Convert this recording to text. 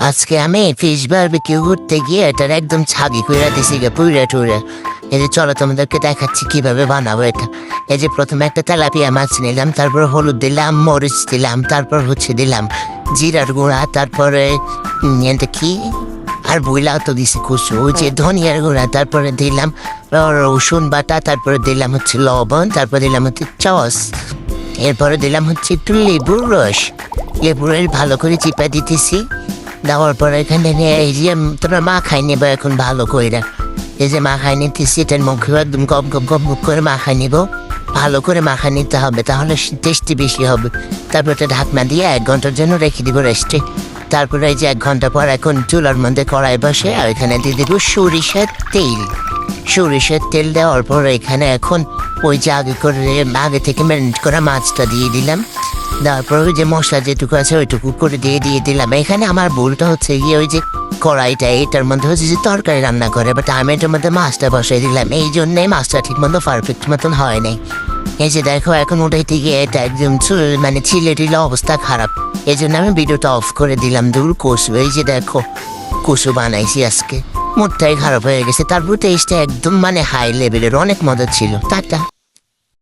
আজকে আমি fish barbecue করতে গিয়ে এটার একদম ছাগি কইরা দিছি গে পুইরা টুইরা। এই যে চলো তোমাদেরকে দেখাচ্ছি কিভাবে বানাবো এটা। এই যে প্রথমে একটা তেলাপিয়া মাছ নিলাম, তারপর হলুদ দিলাম, মরিচ দিলাম, তারপর দিলাম জিরার গুঁড়া, তারপরে এটা কি আর বইলাও তো দিছি কুসু, ওই যে ধনিয়ার গুঁড়া, তারপরে দিলাম রসুন বাটা, তারপরে দিলাম লবণ, তারপর দিলাম চস, এরপরে দিলাম একটু লেবুর রস। লেবুর রস ভালো করে চিপা দিতেছি। দেওয়ার পর এখানে এই যে তোমরা মাখাই নেবো এখন ভালো করে। এই যে মাখাই নিতেছি, এটার মুখে একদম গপ গপ গপ গপ করে মাখাই নিব। ভালো করে মাখা নিতে হবে, তাহলে টেস্টি বেশি হবে। তারপর এটা ঢাকনা দিয়ে 1 ঘন্টার জন্য রেখে দিব রেস্টে। তারপরে এই যে 1 ঘন্টা পর এখন চুলার মধ্যে কড়াই বসে আর এখানে দিয়ে দেবো সরিষার তেল। সরিষার তেল দেওয়ার পর এখানে এখন ওই যে আগে থেকে ম্যারিনেট করা মাছটা দিয়ে দিলাম। তারপর ওই যে মশলা যেটুকু আছে ওইটুকু করে দিয়ে দিলাম। এখানে আমার ভুলটা হচ্ছে গিয়ে ওই যে কড়াইটা এটার মধ্যে হচ্ছে যে তরকারি রান্না করে, বাট আমি এটার মধ্যে মাছটা বসাই দিলাম, এই জন্যে মাছটা ঠিক মতো পারফেক্ট মতন হয় নাই। এই যে দেখো এখন উঠাইতে গিয়ে এটা একদম মানে ছিলে টিলে অবস্থা খারাপ। এই জন্য আমি ভিডিওটা অফ করে দিলাম। দূর কষু, এই যে দেখো কষু বানাইছি আজকে, মুডটাই খারাপ হয়ে গেছে। তারপর টেস্টটা একদম মানে হাই লেভেলের, অনেক মজা ছিল। টাটা।